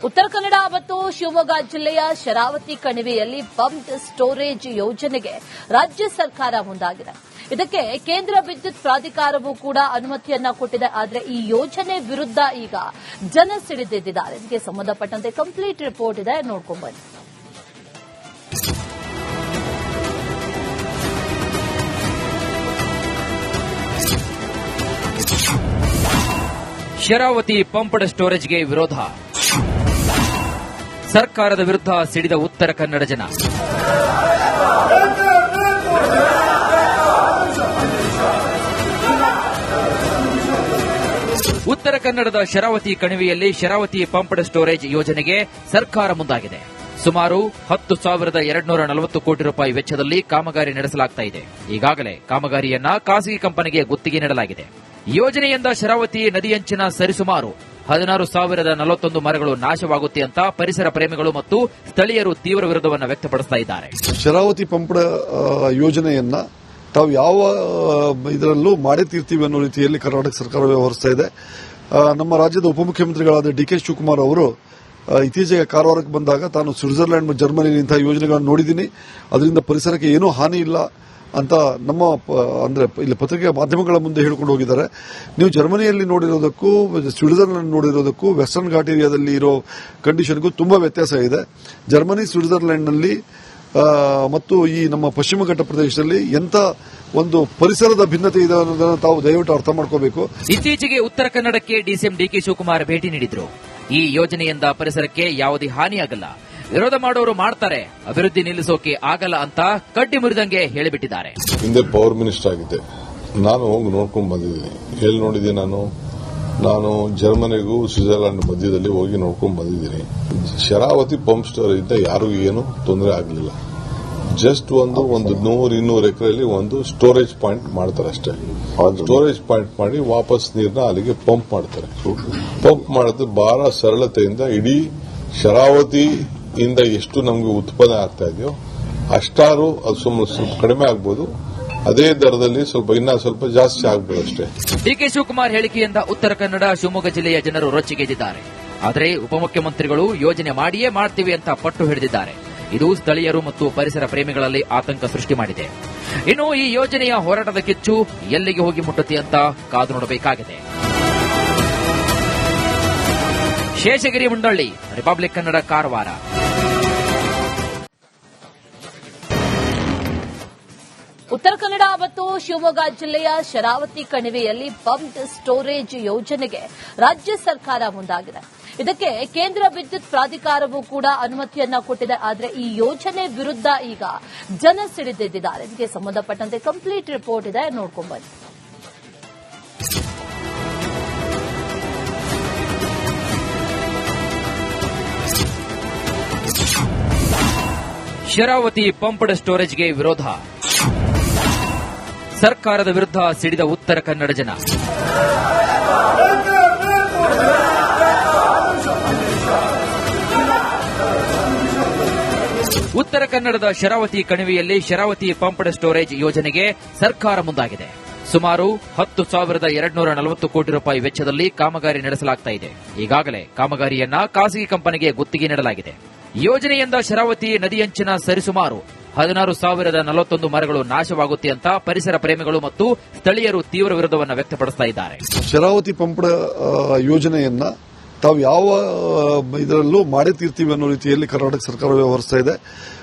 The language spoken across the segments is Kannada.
ಉತ್ತರ ಕನ್ನಡ ಮತ್ತು ಶಿವಮೊಗ್ಗ ಜಿಲ್ಲೆಯ ಶರಾವತಿ ಕಣಿವೆಯಲ್ಲಿ ಪಂಪ್ಡ್ ಸ್ಟೋರೇಜ್ ಯೋಜನೆಗೆ ರಾಜ್ಯ ಸರ್ಕಾರ ಮುಂದಾಗಿದೆ. ಇದಕ್ಕೆ ಕೇಂದ್ರ ವಿದ್ಯುತ್ ಪ್ರಾಧಿಕಾರವೂ ಕೂಡ ಅನುಮತಿಯನ್ನ ಕೊಟ್ಟಿದೆ. ಆದರೆ ಈ ಯೋಜನೆ ವಿರುದ್ಧ ಈಗ ಜನ ಸಿಡಿದೆದ್ದಿದ್ದಾರೆ. ಇದಕ್ಕೆ ಸಂಬಂಧಪಟ್ಟಂತೆ ಕಂಪ್ಲೀಟ್ ರಿಪೋರ್ಟ್ ಇದೆ, ನೋಡ್ಕೊಂಡು ಬನ್ನಿ. ಶರಾವತಿ ಪಂಪ್ಡ್ ಸ್ಟೋರೇಜ್ಗೆ ವಿರೋಧ, ಸರ್ಕಾರದ ವಿರುದ್ಧ ಸಿಡಿದ ಉತ್ತರ ಕನ್ನಡ ಜನ. ಉತ್ತರ ಕನ್ನಡದ ಶರಾವತಿ ಕಣಿವೆಯಲ್ಲಿ ಶರಾವತಿ ಪಂಪ್ಡ್ ಸ್ಟೋರೇಜ್ ಯೋಜನೆಗೆ ಸರ್ಕಾರ ಮುಂದಾಗಿದೆ. ಸುಮಾರು 10,240 ಕೋಟಿ ರೂಪಾಯಿ ವೆಚ್ಚದಲ್ಲಿ ಕಾಮಗಾರಿ ನಡೆಸಲಾಗುತ್ತಿದೆ. ಈಗಾಗಲೇ ಕಾಮಗಾರಿಯನ್ನ ಖಾಸಗಿ ಕಂಪನಿಗೆ ಗುತ್ತಿಗೆ ನೀಡಲಾಗಿದೆ. ಯೋಜನೆಯಿಂದ ಶರಾವತಿ ನದಿಯಂಚಿನ ಸರಿಸುಮಾರು 16,041 ಮರಗಳು ನಾಶವಾಗುತ್ತೆ ಅಂತ ಪರಿಸರ ಪ್ರೇಮಿಗಳು ಮತ್ತು ಸ್ಥಳೀಯರು ತೀವ್ರ ವಿರೋಧವನ್ನು ವ್ಯಕ್ತಪಡಿಸುತ್ತಿದ್ದಾರೆ. ಶರಾವತಿ ಪಂಪ್ಡ್ ಯೋಜನೆಯನ್ನ ತಾವು ಯಾವ ಇದರಲ್ಲೂ ಮಾಡೇ ತೀರ್ತೀವಿ ಅನ್ನೋ ರೀತಿಯಲ್ಲಿ ಕರ್ನಾಟಕ ಸರ್ಕಾರ ವ್ಯವಹರಿಸ್ತಾ ಇದೆ. ನಮ್ಮ ರಾಜ್ಯದ ಉಪಮುಖ್ಯಮಂತ್ರಿಗಳಾದ ಡಿ ಕೆ ಶಿವಕುಮಾರ್ ಅವರು ಇತ್ತೀಚೆಗೆ ಕಾರವಾರಕ್ಕೆ ಬಂದಾಗ ತಾನು ಸ್ವಿಟ್ಜರ್ಲೆಂಡ್ ಮತ್ತು ಜರ್ಮನಿಯಲ್ಲಿ ಇಂತಹ ಯೋಜನೆಗಳನ್ನು ನೋಡಿದ್ದೀನಿ, ಅದರಿಂದ ಪರಿಸರಕ್ಕೆ ಏನೂ ಹಾನಿ ಇಲ್ಲ ಅಂತ ನಮ್ಮ ಅಂದ್ರೆ ಇಲ್ಲಿ ಪತ್ರಿಕೆ ಮಾಧ್ಯಮಗಳ ಮುಂದೆ ಹೇಳ್ಕೊಂಡು ಹೋಗಿದ್ದಾರೆ. ನೀವು ಜರ್ಮನಿಯಲ್ಲಿ ನೋಡಿರೋದಕ್ಕೂ ಸ್ವಿಟ್ಜರ್ಲೆಂಡ್ ನೋಡಿರೋದಕ್ಕೂ ವೆಸ್ಟರ್ನ್ ಘಾಟ್ ಏರಿಯಾದಲ್ಲಿ ಇರೋ ಕಂಡೀಷನ್ಗೂ ತುಂಬಾ ವ್ಯತ್ಯಾಸ ಇದೆ. ಜರ್ಮನಿ, ಸ್ವಿಟ್ಜರ್ಲೆಂಡ್ನಲ್ಲಿ ಮತ್ತು ಈ ನಮ್ಮ ಪಶ್ಚಿಮ ಘಟ್ಟ ಪ್ರದೇಶದಲ್ಲಿ ಎಂತ ಒಂದು ಪರಿಸರದ ಭಿನ್ನತೆ ಇದೆ ಅನ್ನೋದನ್ನು ತಾವು ದಯವಿಟ್ಟು ಅರ್ಥ ಮಾಡ್ಕೋಬೇಕು. ಇತ್ತೀಚೆಗೆ ಉತ್ತರ ಕನ್ನಡಕ್ಕೆ ಡಿಸಿಎಂ ಡಿಕೆ ಶಿವಕುಮಾರ್ ಭೇಟಿ ನೀಡಿದ್ರು. ಈ ಯೋಜನೆಯಿಂದ ಪರಿಸರಕ್ಕೆ ಯಾವುದೇ ಹಾನಿಯಾಗಲ್ಲ, ವಿರೋಧ ಮಾಡೋರು ಮಾಡ್ತಾರೆ, ಅಭಿವೃದ್ಧಿ ನಿಲ್ಲಿಸೋಕೆ ಆಗಲ್ಲ ಅಂತ ಕಡ್ಡಿ ಮುರಿದಂಗೆ ಹೇಳಿಬಿಟ್ಟಿದ್ದಾರೆ. ಹಿಂದೆ ಪವರ್ ಮಿನಿಸ್ಟರ್ ಆಗಿದ್ದೆ, ನಾನು ಹೋಗಿ ನೋಡ್ಕೊಂಡು ಬಂದಿದ್ದೀನಿ. ಎಲ್ಲಿ ನೋಡಿದ್ದೀನಿ ನಾನು ಜರ್ಮನಿಗೂ ಸ್ವಿಟ್ಜರ್ಲೆಂಡ್ ಮಧ್ಯದಲ್ಲಿ ಹೋಗಿ ನೋಡ್ಕೊಂಡು ಬಂದಿದ್ದೀನಿ. ಶರಾವತಿ ಪಂಪ್ ಸ್ಟೋರ್ ಇಂದ ಯಾರಿಗೂ ಏನು ತೊಂದರೆ ಆಗಲಿಲ್ಲ. ಜಸ್ಟ್ ಒಂದು 100-200 ಎಕರೆಯಲ್ಲಿ ಒಂದು ಸ್ಟೋರೇಜ್ ಪಾಯಿಂಟ್ ಮಾಡ್ತಾರೆ ಅಷ್ಟೇ. ಸ್ಟೋರೇಜ್ ಪಾಯಿಂಟ್ ಮಾಡಿ ವಾಪಸ್ ನೀರನ್ನ ಅಲ್ಲಿಗೆ ಪಂಪ್ ಮಾಡ್ತಾರೆ. ಪಂಪ್ ಮಾಡೋದು ಬಹಳ ಸರಳತೆಯಿಂದ ಇಡೀ ಶರಾವತಿ ಇಂದ ಎಷ್ಟು ನಮಗೆ ಉತ್ಪನ್ನ ಆಗ್ತಾ ಇದೆಯೋ ಅಷ್ಟಾರು ಅದು ಸ್ವಲ್ಪ ಕಡಿಮೆ ಆಗ್ಬೋದು, ಅದೇ ದರದಲ್ಲಿ ಇನ್ನ ಸ್ವಲ್ಪ ಜಾಸ್ತಿ ಆಗ್ಬೋದು ಅಷ್ಟೇ. ಡಿಕೆ ಶಿವಕುಮಾರ್ ಹೇಳಿಕೆಯಿಂದ ಉತ್ತರ ಕನ್ನಡ, ಶಿವಮೊಗ್ಗ ಜಿಲ್ಲೆಯ ಜನರು ರೊಚ್ಚಿಗೆದ್ದಿದ್ದಾರೆ. ಆದರೆ ಉಪಮುಖ್ಯಮಂತ್ರಿಗಳು ಯೋಜನೆ ಮಾಡಿಯೇ ಮಾಡ್ತೀವಿ ಅಂತ ಪಟ್ಟು ಹಿಡಿದಿದ್ದಾರೆ. ಇದು ಸ್ಥಳೀಯರು ಮತ್ತು ಪರಿಸರ ಪ್ರೇಮಿಗಳಲ್ಲಿ ಆತಂಕ ಸೃಷ್ಟಿ ಮಾಡಿದೆ. ಇನ್ನು ಈ ಯೋಜನೆಯ ಹೋರಾಟದ ಕಿಚ್ಚು ಎಲ್ಲಿಗೆ ಹೋಗಿ ಮುಟ್ಟುತ್ತೆ ಅಂತ ಕಾದು ನೋಡಬೇಕಾಗಿದೆ. ಶೇಷಗಿರಿ ಮುಂಡಳ್ಳಿ, ರಿಪಬ್ಲಿಕ್ ಕನ್ನಡ, ಕಾರವಾರ. ಉತ್ತರ ಕನ್ನಡ ಮತ್ತು ಶಿವಮೊಗ್ಗ ಜಿಲ್ಲೆಯ ಶರಾವತಿ ಕಣಿವೆಯಲ್ಲಿ ಪಂಪ್ಡ್ ಸ್ಟೋರೇಜ್ ಯೋಜನೆಗೆ ರಾಜ್ಯ ಸರ್ಕಾರ ಮುಂದಾಗಿದೆ. ಇದಕ್ಕೆ ಕೇಂದ್ರ ವಿದ್ಯುತ್ ಪ್ರಾಧಿಕಾರವೂ ಕೂಡ ಅನುಮತಿಯನ್ನ ಕೊಟ್ಟಿದೆ. ಆದರೆ ಈ ಯೋಜನೆ ವಿರುದ್ಧ ಈಗ ಜನ ಸಿಡಿದೆದ್ದಿದ್ದಾರೆ. ಇದಕ್ಕೆ ಸಂಬಂಧಪಟ್ಟಂತೆ ಕಂಪ್ಲೀಟ್ ರಿಪೋರ್ಟ್ ಇದೆ, ನೋಡ್ಕೊಂಡು ಬನ್ನಿ. ಶರಾವತಿ ಪಂಪ್ಡ್ ಸ್ಟೋರೇಜ್ಗೆ ವಿರೋಧ, ಸರ್ಕಾರದ ವಿರುದ್ಧ ಸಿಡಿದ ಉತ್ತರ ಕನ್ನಡ ಜನ. ಉತ್ತರ ಕನ್ನಡದ ಶರಾವತಿ ಕಣಿವೆಯಲ್ಲಿ ಶರಾವತಿ ಪಂಪ್ಡ್ ಸ್ಟೋರೇಜ್ ಯೋಜನೆಗೆ ಸರ್ಕಾರ ಮುಂದಾಗಿದೆ. ಸುಮಾರು 10,240 ಕೋಟಿ ರೂಪಾಯಿ ವೆಚ್ಚದಲ್ಲಿ ಕಾಮಗಾರಿ ನಡೆಸಲಾಗುತ್ತಿದೆ. ಈಗಾಗಲೇ ಕಾಮಗಾರಿಯನ್ನ ಖಾಸಗಿ ಕಂಪನಿಗೆ ಗುತ್ತಿಗೆ ನೀಡಲಾಗಿದೆ. ಯೋಜನೆಯಿಂದ ಶರಾವತಿ ನದಿಯಂಚಿನ ಸರಿಸುಮಾರು 16,041 ಮರಗಳು ನಾಶವಾಗುತ್ತೆ ಅಂತ ಪರಿಸರ ಪ್ರೇಮಿಗಳು ಮತ್ತು ಸ್ಥಳೀಯರು ತೀವ್ರ ವಿರೋಧವನ್ನು ವ್ಯಕ್ತಪಡಿಸುತ್ತಿದ್ದಾರೆ. ಶರಾವತಿ ಪಂಪ್ಡ್ ಯೋಜನೆಯನ್ನ ತಾವು ಯಾವ ಇದರಲ್ಲೂ ಮಾಡೇ ತೀರ್ತೀವಿ ಅನ್ನೋ ರೀತಿಯಲ್ಲಿ ಕರ್ನಾಟಕ ಸರ್ಕಾರ ವ್ಯವಹರಿಸ್ತಾ ಇದೆ.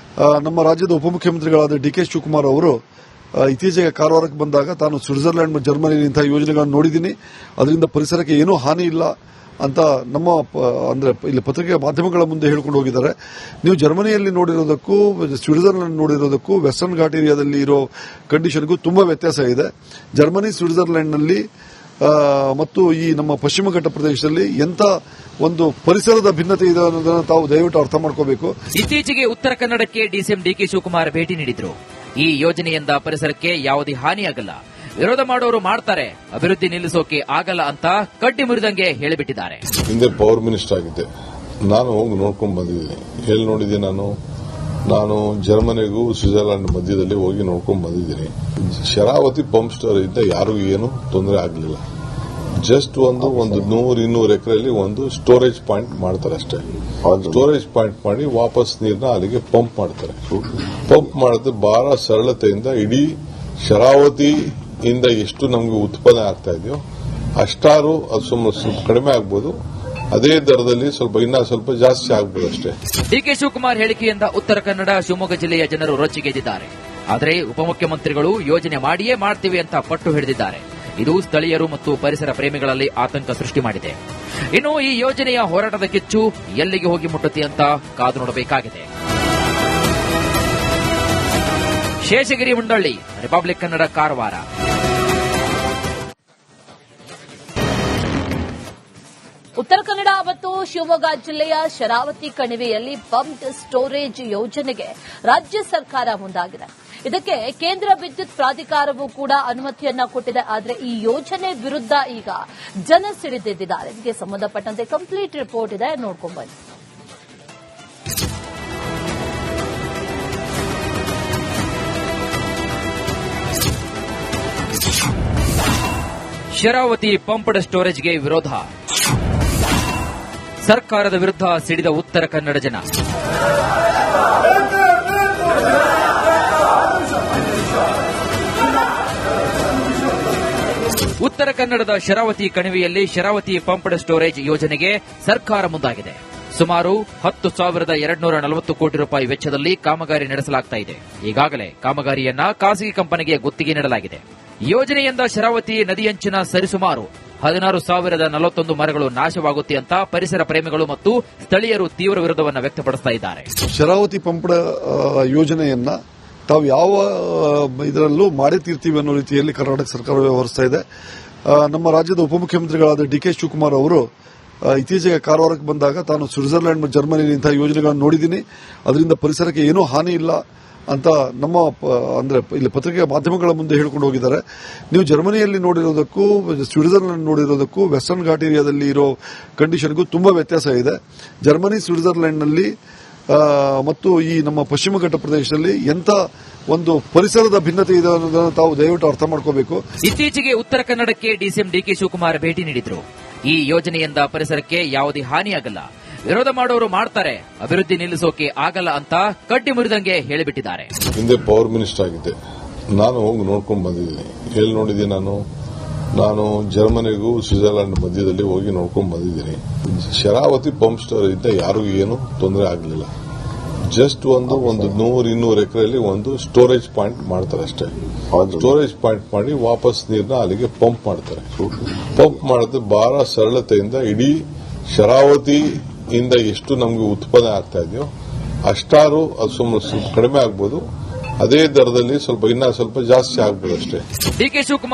ನಮ್ಮ ರಾಜ್ಯದ ಉಪಮುಖ್ಯಮಂತ್ರಿಗಳಾದ ಡಿ ಕೆ ಶಿವಕುಮಾರ್ ಅವರು ಇತ್ತೀಚೆಗೆ ಕಾರವಾರಕ್ಕೆ ಬಂದಾಗ ತಾನು ಸ್ವಿಟ್ಜರ್ಲೆಂಡ್ ಮತ್ತು ಜರ್ಮನಿಯಲ್ಲಿ ಇಂತಹ ಯೋಜನೆಗಳನ್ನು ನೋಡಿದ್ದೀನಿ, ಅದರಿಂದ ಪರಿಸರಕ್ಕೆ ಏನೂ ಹಾನಿ ಇಲ್ಲ ಅಂತ ನಮ್ಮ ಅಂದ್ರೆ ಇಲ್ಲಿ ಪತ್ರಿಕೆ ಮಾಧ್ಯಮಗಳ ಮುಂದೆ ಹೇಳ್ಕೊಂಡು ಹೋಗಿದ್ದಾರೆ. ನೀವು ಜರ್ಮನಿಯಲ್ಲಿ ನೋಡಿರೋದಕ್ಕೂ ಸ್ವಿಟ್ಜರ್ಲೆಂಡ್ ನೋಡಿರೋದಕ್ಕೂ ವೆಸ್ಟರ್ನ್ ಘಾಟ್ ಏರಿಯಾದಲ್ಲಿ ಇರೋ ಕಂಡೀಷನ್ಗೂ ತುಂಬಾ ವ್ಯತ್ಯಾಸ ಇದೆ. ಜರ್ಮನಿ, ಸ್ವಿಟ್ಜರ್ಲೆಂಡ್ನಲ್ಲಿ ಮತ್ತು ಈ ನಮ್ಮ ಪಶ್ಚಿಮ ಘಟ್ಟ ಪ್ರದೇಶದಲ್ಲಿ ಎಂತ ಒಂದು ಪರಿಸರದ ಭಿನ್ನತೆ ಇದೆ ಅನ್ನೋದನ್ನು ತಾವು ದಯವಿಟ್ಟು ಅರ್ಥ ಮಾಡ್ಕೋಬೇಕು. ಇತ್ತೀಚೆಗೆ ಉತ್ತರ ಕನ್ನಡಕ್ಕೆ ಡಿಸಿಎಂ ಡಿಕೆ ಶಿವಕುಮಾರ್ ಭೇಟಿ ನೀಡಿದ್ರು. ಈ ಯೋಜನೆಯಿಂದ ಪರಿಸರಕ್ಕೆ ಯಾವುದೇ ಹಾನಿಯಾಗಲ್ಲ, ವಿರೋಧ ಮಾಡೋರು ಮಾಡ್ತಾರೆ, ಅಭಿವೃದ್ಧಿ ನಿಲ್ಲಿಸೋಕೆ ಆಗಲ್ಲ ಅಂತ ಕಡ್ಡಿ ಮುರಿದಂಗೆ ಹೇಳಿಬಿಟ್ಟಿದ್ದಾರೆ. ಹಿಂದೆ ಪವರ್ ಮಿನಿಸ್ಟರ್ ಆಗಿದ್ದೆ, ನಾನು ಹೋಗಿ ನೋಡ್ಕೊಂಡು ಬಂದಿದ್ದೀನಿ. ಎಲ್ಲಿ ನೋಡಿದ್ದೀನಿ ನಾನು ಜರ್ಮನಿಗೂ ಸ್ವಿಟ್ಜರ್ಲೆಂಡ್ ಮಧ್ಯದಲ್ಲಿ ಹೋಗಿ ನೋಡ್ಕೊಂಡು ಬಂದಿದ್ದೀನಿ. ಶರಾವತಿ ಪಂಪ್ ಸ್ಟೋರ್ ಇಂದ ಯಾರಿಗೂ ಏನು ತೊಂದರೆ ಆಗಲಿಲ್ಲ. ಜಸ್ಟ್ ಒಂದು 100-200 ಎಕರೆಯಲ್ಲಿ ಒಂದು ಸ್ಟೋರೇಜ್ ಪಾಯಿಂಟ್ ಮಾಡ್ತಾರೆ ಅಷ್ಟೇ. ಸ್ಟೋರೇಜ್ ಪಾಯಿಂಟ್ ಮಾಡಿ ವಾಪಸ್ ನೀರನ್ನ ಅಲ್ಲಿಗೆ ಪಂಪ್ ಮಾಡ್ತಾರೆ. ಪಂಪ್ ಮಾಡಿದ್ರೆ ಬಹಳ ಸರಳತೆಯಿಂದ ಇಡೀ ಶರಾವತಿಯಿಂದ ಎಷ್ಟು ನಮಗೆ ಉತ್ಪನ್ನ ಆಗ್ತಾ ಇದೆಯೋ ಅಷ್ಟಾರು ಅದು ಸ್ವಲ್ಪ ಕಡಿಮೆ ಆಗ್ಬೋದು. ಅದೇ ದರದಲ್ಲಿ ಇನ್ನ ಸ್ವಲ್ಪ ಜಾಸ್ತಿ ಆಗ್ಬೋದು ಅಷ್ಟೇ. ಡಿಕೆ ಶಿವಕುಮಾರ್ ಹೇಳಿಕೆಯಿಂದ ಉತ್ತರ ಕನ್ನಡ ಶಿವಮೊಗ್ಗ ಜಿಲ್ಲೆಯ ಜನರು ರೊಚ್ಚಿಗೆದ್ದಿದ್ದಾರೆ. ಆದರೆ ಉಪಮುಖ್ಯಮಂತ್ರಿಗಳು ಯೋಜನೆ ಮಾಡಿಯೇ ಮಾಡ್ತೀವಿ ಅಂತ ಪಟ್ಟು ಹಿಡಿದಿದ್ದಾರೆ. ಇದು ಸ್ಥಳೀಯರು ಮತ್ತು ಪರಿಸರ ಪ್ರೇಮಿಗಳಲ್ಲಿ ಆತಂಕ ಸೃಷ್ಟಿ ಮಾಡಿದೆ. ಇನ್ನು ಈ ಯೋಜನೆಯ ಹೋರಾಟದ ಕಿಚ್ಚು ಎಲ್ಲಿಗೆ ಹೋಗಿ ಮುಟ್ಟುತ್ತೆ ಅಂತ ಕಾದು ನೋಡಬೇಕಾಗಿದೆ. ಶೇಷಗಿರಿ ಮುಂಡಳ್ಳಿ, ರಿಪಬ್ಲಿಕ್ ಕನ್ನಡ, ಕಾರವಾರ. ಉತ್ತರ ಕನ್ನಡ ಮತ್ತು ಶಿವಮೊಗ್ಗ ಜಿಲ್ಲೆಯ ಶರಾವತಿ ಕಣಿವೆಯಲ್ಲಿ ಪಂಪ್ಡ್ ಸ್ಟೋರೇಜ್ ಯೋಜನೆಗೆ ರಾಜ್ಯ ಸರ್ಕಾರ ಮುಂದಾಗಿದೆ. ಇದಕ್ಕೆ ಕೇಂದ್ರ ವಿದ್ಯುತ್ ಪ್ರಾಧಿಕಾರವೂ ಕೂಡ ಅನುಮತಿಯನ್ನ ಕೊಟ್ಟಿದೆ. ಆದರೆ ಈ ಯೋಜನೆ ವಿರುದ್ಧ ಈಗ ಜನ ಸಿಡಿದೆದ್ದಿದ್ದಾರೆ. ಇದಕ್ಕೆ ಸಂಬಂಧಪಟ್ಟಂತೆ ಕಂಪ್ಲೀಟ್ ರಿಪೋರ್ಟ್ ಇದೆ, ನೋಡ್ಕೊಂಡ್ಬನ್ನಿ. ಶರಾವತಿ ಪಂಪ್ಡ್ ಸ್ಟೋರೇಜ್ಗೆ ವಿರೋಧ. ಸರ್ಕಾರದ ವಿರುದ್ಧ ಸಿಡಿದ ಉತ್ತರ ಕನ್ನಡ ಜನ. ಉತ್ತರ ಕನ್ನಡದ ಶರಾವತಿ ಕಣಿವೆಯಲ್ಲಿ ಶರಾವತಿ ಪಂಪ್ಡ್ ಸ್ಟೋರೇಜ್ ಯೋಜನೆಗೆ ಸರ್ಕಾರ ಮುಂದಾಗಿದೆ. ಸುಮಾರು 10,240 ಕೋಟಿ ರೂಪಾಯಿ ವೆಚ್ಚದಲ್ಲಿ ಕಾಮಗಾರಿ ನಡೆಸಲಾಗುತ್ತಿದೆ. ಈಗಾಗಲೇ ಕಾಮಗಾರಿಯನ್ನ ಖಾಸಗಿ ಕಂಪನಿಗೆ ಗುತ್ತಿಗೆ ನೀಡಲಾಗಿದೆ. ಯೋಜನೆಯಿಂದ ಶರಾವತಿ ನದಿಯಂಚಿನ ಸರಿಸುಮಾರು 16,041 ಮರಗಳು ನಾಶವಾಗುತ್ತೆ ಅಂತ ಪರಿಸರ ಪ್ರೇಮಿಗಳು ಮತ್ತು ಸ್ಥಳೀಯರು ತೀವ್ರ ವಿರೋಧವನ್ನು ವ್ಯಕ್ತಪಡಿಸುತ್ತಿದ್ದಾರೆ. ಶರಾವತಿ ಪಂಪ್ಡ್ ಯೋಜನೆಯನ್ನ ತಾವು ಯಾವ ಇದರಲ್ಲೂ ಮಾಡೇ ತೀರ್ತೀವಿ ಅನ್ನೋ ರೀತಿಯಲ್ಲಿ ಕರ್ನಾಟಕ ಸರ್ಕಾರ ವ್ಯವಹರಿಸ್ತಾ ಇದೆ. ನಮ್ಮ ರಾಜ್ಯದ ಉಪಮುಖ್ಯಮಂತ್ರಿಗಳಾದ ಡಿಕೆ ಶಿವಕುಮಾರ್ ಅವರು ಇತ್ತೀಚೆಗೆ ಕಾರವಾರಕ್ಕೆ ಬಂದಾಗ ತಾನು ಸ್ವಿಟ್ಜರ್ಲೆಂಡ್ ಮತ್ತು ಜರ್ಮನಿಯಲ್ಲಿ ಇಂತಹ ಯೋಜನೆಗಳನ್ನು ನೋಡಿದ್ದೀನಿ, ಅದರಿಂದ ಪರಿಸರಕ್ಕೆ ಏನೂ ಹಾನಿ ಇಲ್ಲ ಅಂತ ನಮ್ಮ ಅಂದ್ರೆ ಇಲ್ಲಿ ಪತ್ರಿಕೆ ಮಾಧ್ಯಮಗಳ ಮುಂದೆ ಹೇಳ್ಕೊಂಡು ಹೋಗಿದ್ದಾರೆ. ನೀವು ಜರ್ಮನಿಯಲ್ಲಿ ನೋಡಿರೋದಕ್ಕೂ ಸ್ವಿಟ್ಜರ್ಲೆಂಡ್ ನೋಡಿರೋದಕ್ಕೂ ವೆಸ್ಟರ್ನ್ ಘಾಟ್ ಏರಿಯಾದಲ್ಲಿ ಇರೋ ಕಂಡೀಷನ್ಗೂ ತುಂಬಾ ವ್ಯತ್ಯಾಸ ಇದೆ. ಜರ್ಮನಿ, ಸ್ವಿಟ್ಜರ್ಲೆಂಡ್ನಲ್ಲಿ ಮತ್ತು ಈ ನಮ್ಮ ಪಶ್ಚಿಮ ಘಟ್ಟ ಪ್ರದೇಶದಲ್ಲಿ ಎಂಥ ಒಂದು ಪರಿಸರದ ಭಿನ್ನತೆ ಇದೆ ಅನ್ನೋದನ್ನು ತಾವು ದಯವಿಟ್ಟು ಅರ್ಥ ಮಾಡ್ಕೋಬೇಕು. ಇತ್ತೀಚೆಗೆ ಉತ್ತರ ಕನ್ನಡಕ್ಕೆ ಡಿಸಿಎಂ ಡಿಕೆ ಶಿವಕುಮಾರ್ ಭೇಟಿ ನೀಡಿದ್ರು. ಈ ಯೋಜನೆಯಿಂದ ಪರಿಸರಕ್ಕೆ ಯಾವುದೇ ಹಾನಿಯಾಗಲ್ಲ, ವಿರೋಧ ಮಾಡೋರು ಮಾಡ್ತಾರೆ, ಅಭಿವೃದ್ಧಿ ನಿಲ್ಲಿಸೋಕೆ ಆಗಲ್ಲ ಅಂತ ಕಡ್ಡಿ ಮುರಿದಂಗೆ ಹೇಳಿಬಿಟ್ಟಿದ್ದಾರೆ. ಹಿಂದೆ ಪವರ್ ಮಿನಿಸ್ಟರ್ ಆಗಿದ್ದೆ, ನಾನು ಹೋಗಿ ನೋಡ್ಕೊಂಡು ಬಂದಿದ್ದೀನಿ. ಎಲ್ಲಿ ನೋಡಿದ್ದೀನಿ ನಾನು ಜರ್ಮನಿಗೂ ಸ್ವಿಟ್ಜರ್ಲೆಂಡ್ ಮಧ್ಯದಲ್ಲಿ ಹೋಗಿ ನೋಡ್ಕೊಂಡು ಬಂದಿದ್ದೀನಿ. ಶರಾವತಿ ಪಂಪ್ ಸ್ಟೋರೇಜ್ ಇಂದ ಯಾರಿಗೂ ಏನು ತೊಂದರೆ ಆಗಲಿಲ್ಲ. ಜಸ್ಟ್ ಒಂದು 100-200 ಎಕರೆಯಲ್ಲಿ ಒಂದು ಸ್ಟೋರೇಜ್ ಪಾಯಿಂಟ್ ಮಾಡ್ತಾರೆ ಅಷ್ಟೇ. ಸ್ಟೋರೇಜ್ ಪಾಯಿಂಟ್ ಮಾಡಿ ವಾಪಸ್ ನೀರನ್ನ ಅಲ್ಲಿಗೆ ಪಂಪ್ ಮಾಡ್ತಾರೆ. ಪಂಪ್ ಮಾಡಿದ್ರೆ ಬಹಳ ಸರಳತೆಯಿಂದ ಇಡೀ ಶರಾವತಿಯಿಂದ ಎಷ್ಟು ನಮಗೆ ಉತ್ಪನ್ನ ಆಗ್ತಾ ಇದೆಯೋ ಅಷ್ಟಾರು ಅದು ಸ್ವಲ್ಪ ಕಡಿಮೆ ಆಗ್ಬೋದು. ಅದೇ ದರದಲ್ಲಿ ಇನ್ನ ಸ್ವಲ್ಪ ಜಾಸ್ತಿ ಆಗ್ಬೋದು ಅಷ್ಟೇ. ಡಿಕೆ ಶಿವಕುಮಾರ್